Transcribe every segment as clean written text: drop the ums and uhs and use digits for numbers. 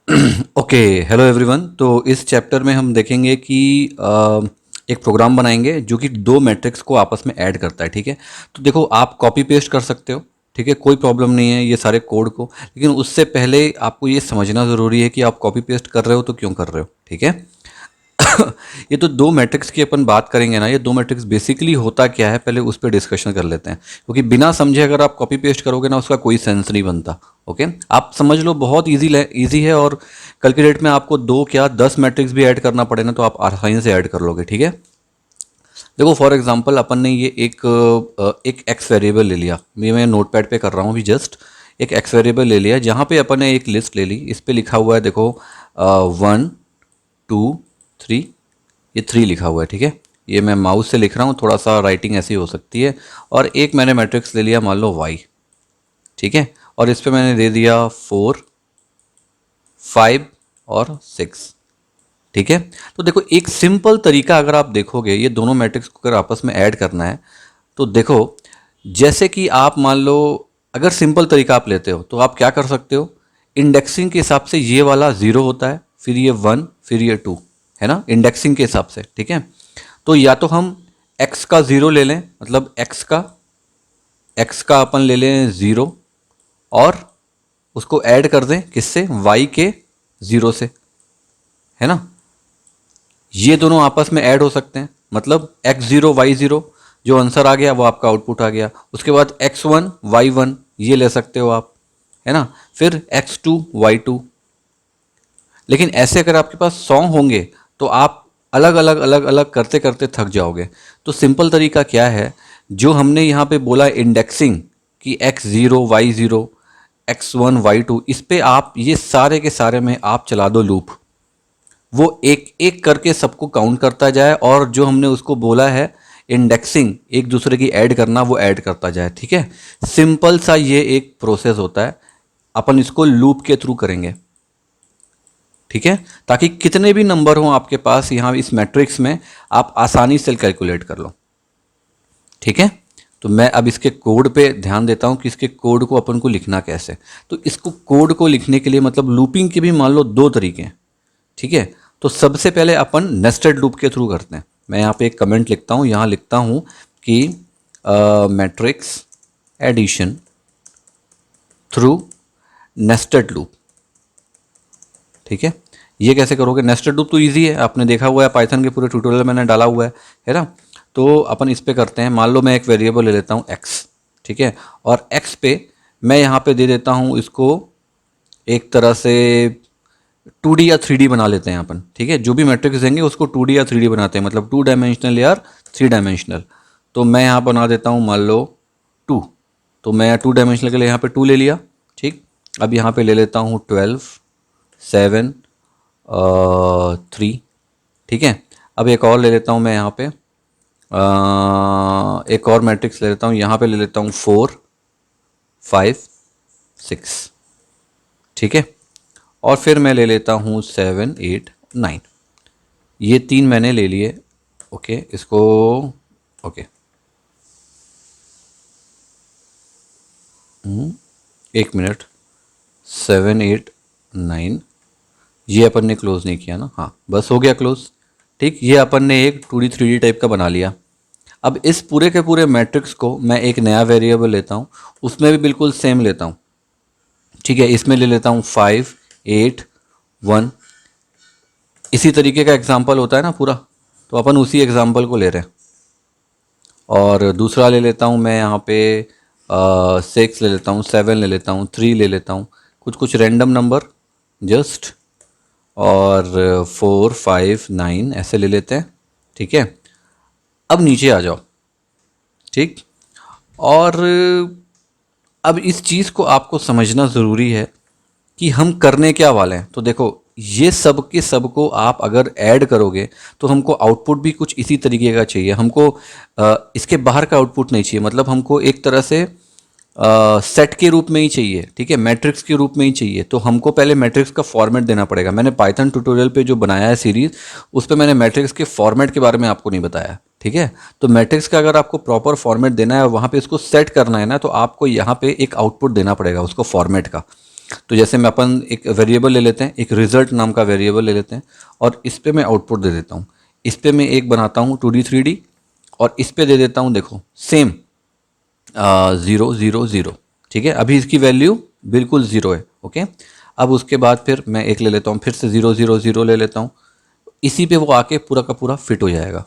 Okay. Hello everyone. तो इस chapter में हम देखेंगे कि एक प्रोग्राम बनाएंगे जो कि दो मैट्रिक्स को आपस में ऐड करता है। ठीक है, तो देखो आप कॉपी पेस्ट कर सकते हो। ठीक है, कोई प्रॉब्लम नहीं है ये सारे कोड को, लेकिन उससे पहले आपको ये समझना ज़रूरी है कि आप कॉपी पेस्ट कर रहे हो तो क्यों कर रहे हो। ठीक है। ये तो दो मैट्रिक्स की अपन बात करेंगे ना, ये दो मैट्रिक्स बेसिकली होता क्या है पहले उस पर डिस्कशन कर लेते हैं, क्योंकि बिना समझे अगर आप कॉपी पेस्ट करोगे ना उसका कोई सेंस नहीं बनता। ओके, आप समझ लो बहुत इजी है, और कल की डेट में आपको दो क्या 10 मैट्रिक्स भी ऐड करना पड़े ना तो आप आसानी से ऐड कर लोगे। ठीक है, देखो फॉर एग्जांपल अपन ने ये एक एक्स वेरिएबल ले लिया। ये मैं नोट पैड पे कर रहा हूँ अभी जस्ट। एक एक्स वेरिएबल ले लिया जहाँ पे अपन ने एक लिस्ट ले ली, इस पे लिखा हुआ है देखो 1 2 3, ये 3 लिखा हुआ है। ठीक है, ये मैं माउस से लिख रहा हूँ, थोड़ा सा राइटिंग ऐसी हो सकती है। और एक मैंने मैट्रिक्स ले लिया मान लो वाई। ठीक है, और इस पे मैंने दे दिया 4 5 और 6। ठीक है, तो देखो एक सिंपल तरीका अगर आप देखोगे ये दोनों मैट्रिक्स को अगर आपस में ऐड करना है तो देखो, जैसे कि आप मान लो अगर सिंपल तरीका आप लेते हो तो आप क्या कर सकते हो, इंडेक्सिंग के हिसाब से ये वाला 0 होता है, फिर ये 1, फिर ये 2, है ना, इंडेक्सिंग के हिसाब से। ठीक है, तो या तो हम x का 0 ले लें, मतलब x का अपन ले लें 0, और उसको ऐड कर दें किससे, y के 0 से, है ना। ये दोनों आपस में ऐड हो सकते हैं, मतलब x0 y0, जो आंसर आ गया वो आपका आउटपुट आ गया। उसके बाद x1 y1 ये ले सकते हो आप, है ना, फिर x2 y2। लेकिन ऐसे अगर आपके पास 100 होंगे तो आप अलग अलग अलग अलग करते करते थक जाओगे। तो सिंपल तरीका क्या है, जो हमने यहाँ पे बोला इंडेक्सिंग कि x0 y0 x1 y2, इस पे आप ये सारे के सारे में आप चला दो लूप, वो एक एक करके सबको काउंट करता जाए, और जो हमने उसको बोला है इंडेक्सिंग एक दूसरे की ऐड करना, वो ऐड करता जाए। ठीक है, सिंपल सा ये एक प्रोसेस होता है, अपन इसको लूप के थ्रू करेंगे। ठीक है, ताकि कितने भी नंबर हों आपके पास यहाँ इस मैट्रिक्स में आप आसानी से कैलकुलेट कर लो। ठीक है, तो मैं अब इसके कोड पे ध्यान देता हूँ कि इसके कोड को अपन को लिखना कैसे। तो इसको कोड को लिखने के लिए मतलब लूपिंग के भी मान लो दो तरीके हैं। ठीक है, तो सबसे पहले अपन नेस्टेड लूप के थ्रू करते हैं। मैं यहाँ पे एक कमेंट लिखता हूँ, यहाँ लिखता हूँ कि matrix addition through nested loop. ठीक है, ये कैसे करोगे, नेस्टेड लूप तो इजी है, आपने देखा हुआ है, पाइथन के पूरे ट्यूटोरियल मैंने डाला हुआ है ना। तो अपन इस पे करते हैं, मान लो मैं एक वेरिएबल ले लेता हूँ x। ठीक है, और x पे मैं यहाँ पे दे देता हूँ इसको एक तरह से 2D या 3D बना लेते हैं अपन। ठीक है, जो भी मैट्रिक्स देंगे उसको 2D या 3D बनाते हैं, मतलब 2 डायमेंशनल या 3 डायमेंशनल। तो मैं यहाँ बना देता हूँ मान लो 2। तो मैं 2 डायमेंशनल के लिए यहाँ पे 2 ले लिया। ठीक, अब यहाँ पे ले लेता हूँ 12 7 3। ठीक है, अब एक और ले लेता हूँ मैं यहाँ पे एक और मैट्रिक्स ले लेता हूँ, यहाँ पे ले लेता हूँ 4 5 6। ठीक है, और फिर मैं ले लेता हूँ 7 8 9। ये 3 मैंने ले लिए। ओके, इसको ओके, एक मिनट, 7 8 9, ये अपन ने क्लोज नहीं किया ना, हाँ बस हो गया क्लोज। ठीक, ये अपन ने एक 2D 3D टाइप का बना लिया। अब इस पूरे के पूरे मैट्रिक्स को मैं एक नया वेरिएबल लेता हूँ, उसमें भी बिल्कुल सेम लेता हूँ। ठीक है, इसमें ले लेता हूँ 5 8 1। इसी तरीके का एग्जाम्पल होता है ना पूरा, तो अपन उसी एग्जाम्पल को ले रहे हैं। और दूसरा ले लेता हूँ मैं यहाँ पे 6 ले लेता हूँ, 7 ले लेता हूँ, 3 ले लेता हूँ, कुछ कुछ रैंडम नंबर जस्ट, और 4 5 9 ऐसे ले लेते हैं। ठीक है, अब नीचे आ जाओ। ठीक, और अब इस चीज़ को आपको समझना ज़रूरी है कि हम करने क्या वाले हैं। तो देखो ये सब के सब को आप अगर ऐड करोगे तो हमको आउटपुट भी कुछ इसी तरीके का चाहिए। हमको इसके बाहर का आउटपुट नहीं चाहिए, मतलब हमको एक तरह से सेट के रूप में ही चाहिए। ठीक है, मैट्रिक्स के रूप में ही चाहिए। तो हमको पहले मैट्रिक्स का फॉर्मेट देना पड़ेगा। मैंने पाइथन ट्यूटोरियल पे जो बनाया है सीरीज, उस पर मैंने मैट्रिक्स के फॉर्मेट के बारे में आपको नहीं बताया। ठीक है, तो मैट्रिक्स का अगर आपको प्रॉपर फॉर्मेट देना है और वहाँ पे इसको सेट करना है ना, तो आपको यहाँ पे एक आउटपुट देना पड़ेगा उसको फॉर्मेट का। तो जैसे मैं अपन एक वेरिएबल ले लेते हैं, एक रिजल्ट नाम का वेरिएबल ले लेते हैं और इस पे मैं आउटपुट दे देता हूँ। इस पे मैं एक बनाता हूँ 2D 3D और इस पे दे देता हूँ, देखो सेम 0 0 0। ठीक है, अभी इसकी वैल्यू बिल्कुल 0 है। ओके, अब उसके बाद फिर मैं एक ले लेता हूँ, फिर से 0 0 0 ले लेता हूँ। इसी पे वो आके पूरा का पूरा फिट हो जाएगा।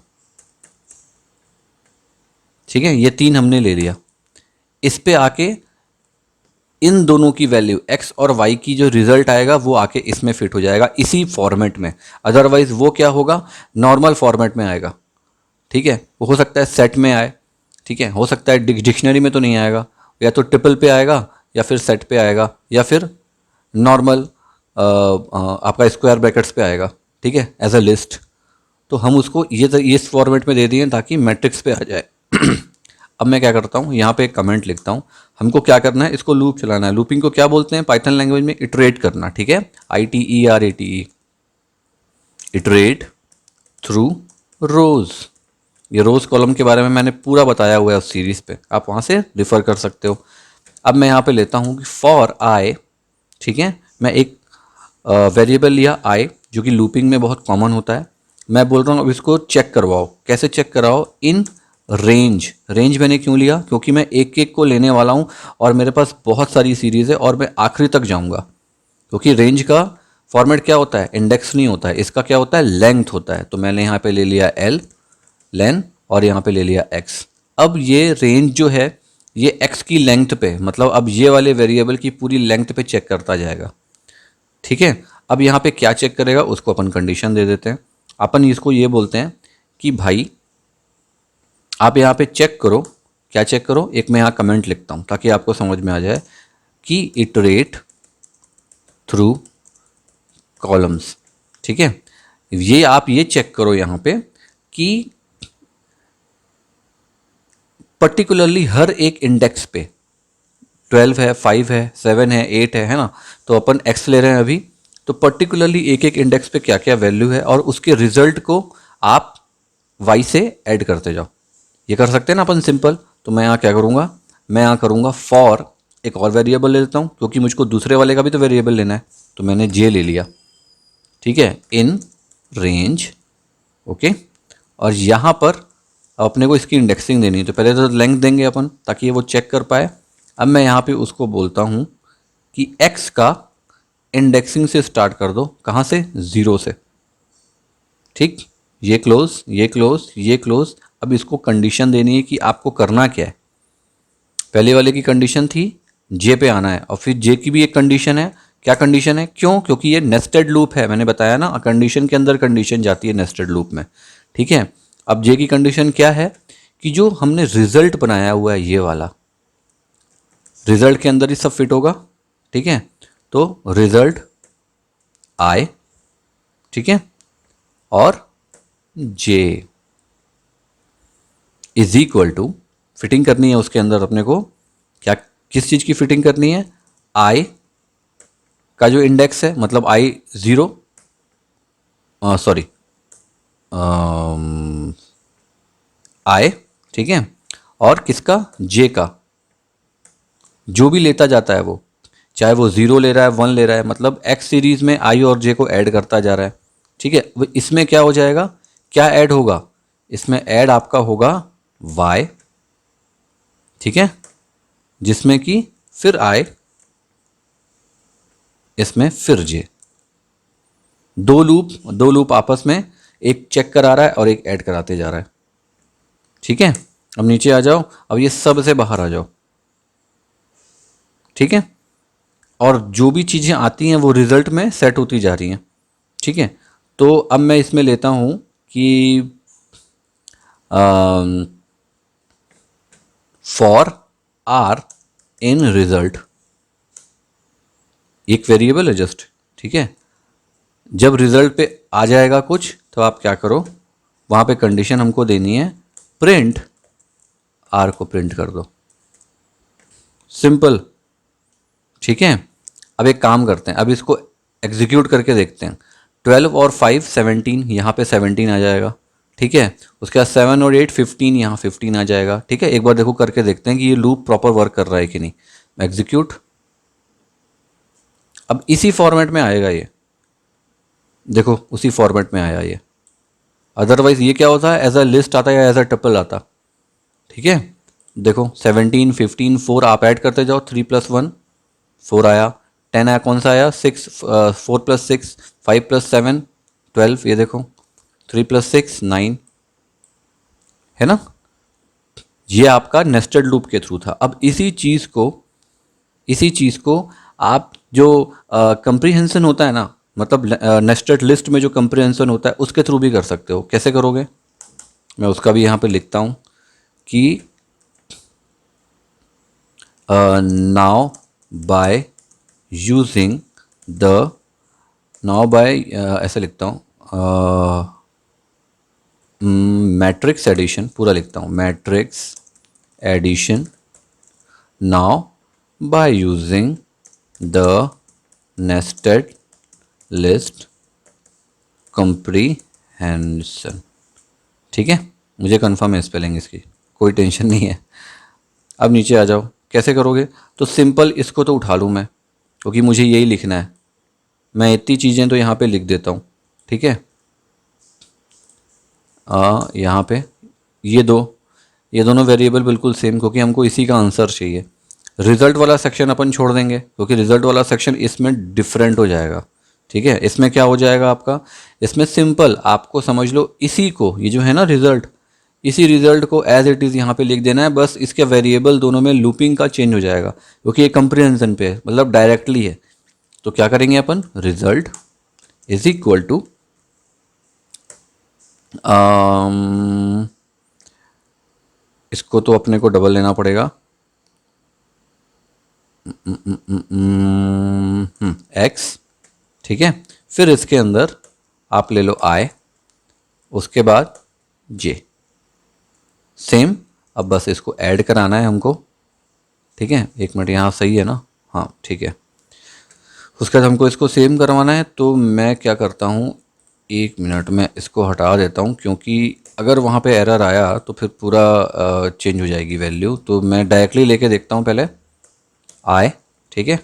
ठीक है, ये 3 हमने ले लिया। इस पे आके इन दोनों की वैल्यू x और y की जो रिजल्ट आएगा वो आके इसमें फिट हो जाएगा इसी फॉर्मेट में। अदरवाइज वो क्या होगा, नॉर्मल फॉर्मेट में आएगा। ठीक है, वो हो सकता है सेट में आए, ठीक है, हो सकता है डिक्शनरी में तो नहीं आएगा, या तो ट्रिपल पे आएगा या फिर सेट पे आएगा या फिर नॉर्मल आपका स्क्वायर ब्रैकेट्स पे आएगा। ठीक है, एज अ लिस्ट। तो हम उसको ये इस फॉर्मेट में दे दिए ताकि मैट्रिक्स पे आ जाए। अब मैं क्या करता हूँ, यहाँ पे एक कमेंट लिखता हूँ। हमको क्या करना है, इसको लूप चलाना है। लूपिंग को क्या बोलते हैं पाइथन लैंग्वेज में, इटरेट करना। ठीक है, ITERATE, इटरेट थ्रू रोज। ये रोज कॉलम के बारे में मैंने पूरा बताया हुआ है उस सीरीज पे, आप वहाँ से रिफर कर सकते हो। अब मैं यहाँ पे लेता हूँ कि फॉर आई, ठीक है, मैं एक वेरिएबल लिया आई जो कि लूपिंग में बहुत कॉमन होता है। मैं बोल रहा हूँ अब इसको चेक करवाओ। कैसे चेक कराओ, इन रेंज। रेंज मैंने क्यों लिया, क्योंकि मैं एक एक को लेने वाला हूँ और मेरे पास बहुत सारी सीरीज़ है और मैं आखिरी तक जाऊँगा। क्योंकि रेंज का फॉर्मेट क्या होता है, इंडेक्स नहीं होता है, इसका क्या होता है, लेंथ होता है। तो मैंने यहाँ पे ले लिया एल लेन और यहाँ पे ले लिया एक्स। अब ये रेंज जो है ये एक्स की लेंथ पे, मतलब अब ये वाले वेरिएबल की पूरी लेंथ पे चेक करता जाएगा। ठीक है, अब यहाँ पे क्या चेक करेगा उसको अपन कंडीशन दे देते हैं। अपन इसको ये बोलते हैं कि भाई आप यहाँ पे चेक करो। क्या चेक करो, एक मैं यहाँ कमेंट लिखता हूँ ताकि आपको समझ में आ जाए कि इटरेट थ्रू कॉलम्स। ठीक है, ये आप ये चेक करो यहाँ पे कि पर्टिकुलरली हर एक इंडेक्स पे 12 है, 5 है, 7 है, 8 है ना। तो अपन x ले रहे हैं अभी, तो पर्टिकुलरली एक एक इंडेक्स पे क्या क्या वैल्यू है और उसके रिजल्ट को आप y से ऐड करते जाओ। ये कर सकते हैं ना अपन सिंपल। तो मैं यहाँ क्या करूँगा, मैं यहाँ करूँगा फॉर एक और वेरिएबल ले लेता हूँ क्योंकि मुझको दूसरे वाले का भी तो वेरिएबल लेना है। तो मैंने j ले लिया, ठीक है, इन रेंज। ओके, और यहाँ पर अपने को इसकी इंडेक्सिंग देनी है। तो पहले तो लेंथ देंगे अपन ताकि वो चेक कर पाए। अब मैं यहाँ पे उसको बोलता हूँ कि x का इंडेक्सिंग से स्टार्ट कर दो। कहाँ से, 0 से। ठीक, ये क्लोज, ये क्लोज, ये क्लोज। अब इसको कंडीशन देनी है कि आपको करना क्या है। पहले वाले की कंडीशन थी j पे आना है और फिर j की भी एक कंडीशन है। क्या कंडीशन है, क्यों, क्योंकि ये नेस्टेड लूप है। मैंने बताया ना, कंडीशन के अंदर कंडीशन जाती है नेस्टेड लूप में। ठीक है, अब j की कंडीशन क्या है कि जो हमने रिजल्ट बनाया हुआ है ये वाला, रिजल्ट के अंदर ही सब फिट होगा। ठीक है, तो रिजल्ट आई, ठीक है, और j is equal to, fitting करनी है उसके अंदर अपने को। क्या, किस चीज़ की फिटिंग करनी है, आई का जो इंडेक्स है, मतलब आई 0, सॉरी आई, ठीक है, और किसका, जे का। जो भी लेता जाता है वो, चाहे वो 0 ले रहा है, 1 ले रहा है, मतलब एक्स सीरीज में आई और जे को ऐड करता जा रहा है। ठीक है, इसमें क्या हो जाएगा, क्या ऐड होगा, इसमें ऐड आपका होगा वाई, ठीक है, जिसमें कि फिर आई, इसमें फिर जे। दो लूप आपस में एक चेक करा रहा है और एक ऐड कराते जा रहा है। ठीक है, अब नीचे आ जाओ, अब ये सब से बाहर आ जाओ। ठीक है, और जो भी चीज़ें आती हैं वो रिजल्ट में सेट होती जा रही हैं। ठीक है, तो अब मैं इसमें लेता हूँ कि फॉर आर इन रिजल्ट, एक वेरिएबल है जस्ट। ठीक है, जब रिजल्ट पे आ जाएगा कुछ तो आप क्या करो, वहाँ पे कंडीशन हमको देनी है प्रिंट, आर को प्रिंट कर दो, सिंपल। ठीक है, अब एक काम करते हैं, अब इसको एग्जीक्यूट करके देखते हैं। 12 और 5 17, यहाँ पे 17 आ जाएगा। ठीक है, उसके बाद 7 और 8 15, यहाँ 15 आ जाएगा। ठीक है, एक बार देखो करके देखते हैं कि ये लूप प्रॉपर वर्क कर रहा है कि नहीं। एग्जीक्यूट, अब इसी फॉर्मेट में आएगा ये, देखो उसी फॉर्मेट में आया ये। अदरवाइज ये क्या होता है, एज अ लिस्ट आता या एज अ टपल आता। ठीक है, देखो 17 15 4 आप ऐड करते जाओ, 3 + 1 4 आया, 10 आया, कौन सा आया 6, 4 + 6 5 + 7 12, ये देखो 3 + 6 9, है ना। ये आपका नेस्टेड लूप के थ्रू था। अब इसी चीज़ को आप जो कंप्रीहेंशन होता है ना, मतलब नेस्टेड लिस्ट में जो कंप्रीहेंशन होता है उसके थ्रू भी कर सकते हो। कैसे करोगे, मैं उसका भी यहाँ पे लिखता हूँ कि now by using the, now by ऐसे लिखता हूँ, मैट्रिक्स एडिशन, पूरा लिखता हूँ matrix addition now by using the nested list comprehension. ठीक है, मुझे कंफर्म है स्पेलिंग इसकी, कोई टेंशन नहीं है। अब नीचे आ जाओ, कैसे करोगे, तो सिंपल इसको तो उठा लूँ मैं, क्योंकि मुझे यही लिखना है। मैं इतनी चीज़ें तो यहाँ पे लिख देता हूँ। ठीक है, यहाँ पे ये दोनों वेरिएबल बिल्कुल सेम, क्योंकि हमको इसी का आंसर चाहिए। रिजल्ट वाला सेक्शन अपन छोड़ देंगे, क्योंकि रिजल्ट वाला सेक्शन इसमें डिफरेंट हो जाएगा। ठीक है, इसमें क्या हो जाएगा आपका, इसमें सिंपल आपको समझ लो, इसी को, ये जो है ना रिजल्ट, इसी रिजल्ट को एज इट इज़ यहाँ पे लिख देना है। बस इसके वेरिएबल दोनों में लूपिंग का चेंज हो जाएगा, क्योंकि ये कंप्रीहेंशन पे है, मतलब डायरेक्टली है। तो क्या करेंगे अपन, रिजल्ट इज इक्वल टू इसको तो अपने को डबल लेना पड़ेगा, एक्स। ठीक है, फिर इसके अंदर आप ले लो आई, उसके बाद जे, सेम। अब बस इसको ऐड कराना है हमको। ठीक है, एक मिनट, यहाँ सही है ना, हाँ ठीक है। उसके बाद हमको इसको सेम करवाना है, तो मैं क्या करता हूँ, एक मिनट में इसको हटा देता हूँ, क्योंकि अगर वहाँ पे एरर आया तो फिर पूरा चेंज हो जाएगी वैल्यू। तो मैं डायरेक्टली लेके देखता हूँ पहले आई, ठीक है,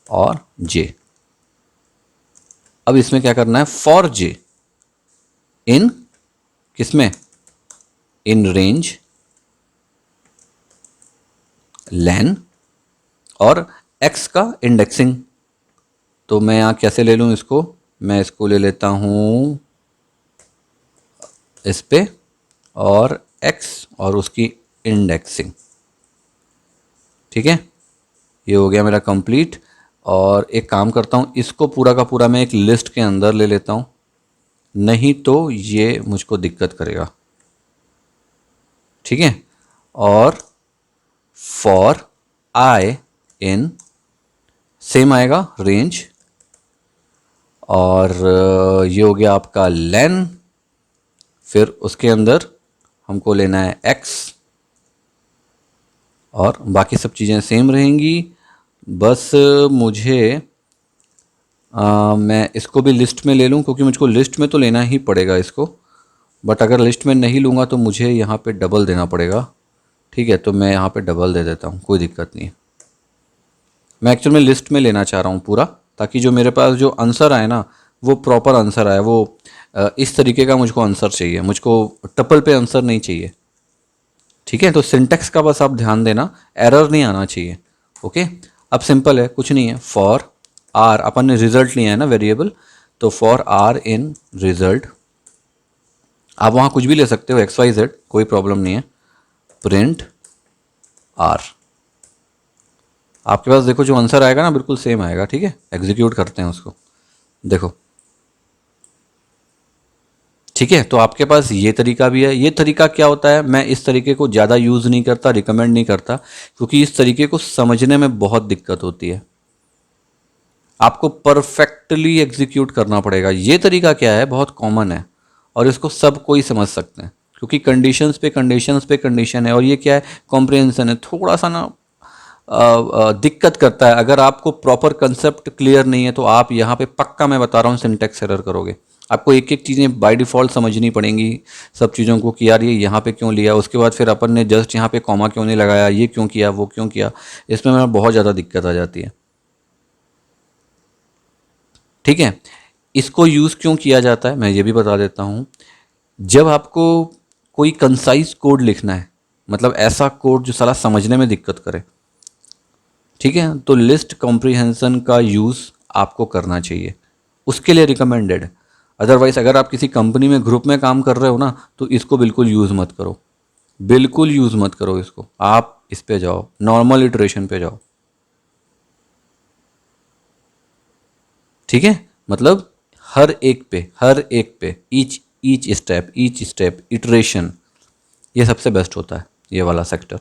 और जे। अब इसमें क्या करना है, फॉर जे इन, किसमें, इन रेंज लेन और एक्स का इंडेक्सिंग। तो मैं यहाँ कैसे ले लूँ इसको, मैं इसको ले लेता हूँ इस पे, और एक्स और उसकी इंडेक्सिंग। ठीक है, ये हो गया मेरा कंप्लीट। और एक काम करता हूँ, इसको पूरा का पूरा मैं एक लिस्ट के अंदर ले लेता हूँ, नहीं तो ये मुझको दिक्कत करेगा। ठीक है, और फॉर आई इन, सेम आएगा रेंज, और ये हो गया आपका लेन। फिर उसके अंदर हमको लेना है एक्स, और बाकी सब चीज़ें सेम रहेंगी। बस मुझे मैं इसको भी लिस्ट में ले लूँ, क्योंकि मुझको लिस्ट में तो लेना ही पड़ेगा इसको, बट अगर लिस्ट में नहीं लूँगा तो मुझे यहाँ पे डबल देना पड़ेगा। ठीक है, तो मैं यहाँ पे डबल दे देता हूँ, कोई दिक्कत नहीं है। मैं एक्चुअल में लिस्ट में लेना चाह रहा हूँ पूरा, ताकि जो मेरे पास जो आंसर आए ना, वो प्रॉपर आंसर आए, वो इस तरीके का मुझको आंसर चाहिए, मुझको टपल पे आंसर नहीं चाहिए। ठीक है, तो सिंटेक्स का बस आप ध्यान देना, एरर नहीं आना चाहिए। ओके, अब सिंपल है, कुछ नहीं है, फॉर आर, अपन ने रिजल्ट लिया है ना वेरिएबल, तो फॉर आर इन रिजल्ट, आप वहाँ कुछ भी ले सकते हो, एक्स वाई जेड, कोई प्रॉब्लम नहीं है। प्रिंट आर, आपके पास देखो जो आंसर आएगा ना बिल्कुल सेम आएगा। ठीक है, एग्जीक्यूट करते हैं उसको, देखो। ठीक है, तो आपके पास ये तरीका भी है। ये तरीका क्या होता है, मैं इस तरीके को ज़्यादा यूज़ नहीं करता, रिकमेंड नहीं करता, क्योंकि इस तरीके को समझने में बहुत दिक्कत होती है। आपको परफेक्टली एग्जीक्यूट करना पड़ेगा। ये तरीका क्या है, बहुत कॉमन है, और इसको सब कोई समझ सकते हैं, क्योंकि कंडीशंस पे कंडीशंस पे कंडीशन है। और ये क्या है, कॉम्प्रिहेंशन है, थोड़ा सा ना दिक्कत करता है। अगर आपको प्रॉपर कंसेप्ट क्लियर नहीं है तो आप यहाँ पे पक्का, मैं बता रहा हूँ, सिंटेक्स एरर करोगे। आपको एक एक चीज़ें बाय डिफ़ॉल्ट समझनी पड़ेंगी, सब चीज़ों को, कि यार ये यहाँ पे क्यों लिया, उसके बाद फिर अपन ने जस्ट यहाँ पे कॉमा क्यों नहीं लगाया, ये क्यों किया, वो क्यों किया। इसमें मेरा बहुत ज़्यादा दिक्कत आ जाती है। ठीक है। इसको यूज़ क्यों किया जाता है मैं ये भी बता देता हूँ। जब आपको कोई कंसाइज कोड लिखना है, मतलब ऐसा कोड जो साला समझने में दिक्कत करे, ठीक है, तो लिस्ट कॉम्प्रिहेंशन का यूज़ आपको करना चाहिए, उसके लिए रिकमेंडेड है। अदरवाइज अगर आप किसी कंपनी में ग्रुप में काम कर रहे हो ना, तो इसको बिल्कुल यूज़ मत करो, बिल्कुल यूज़ मत करो इसको। आप इस पे जाओ, नॉर्मल इटरेशन पे जाओ, ठीक है। मतलब हर एक पे ईच स्टेप इटरेशन, ये सबसे बेस्ट होता है, ये वाला सेक्टर।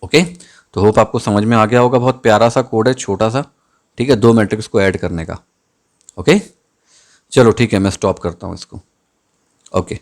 ओके, तो होप आपको समझ में आ गया होगा। बहुत प्यारा सा कोड है, छोटा सा, ठीक है, 2 मैट्रिक्स को ऐड करने का। ओके, चलो ठीक है, मैं स्टॉप करता हूँ इसको। ओके।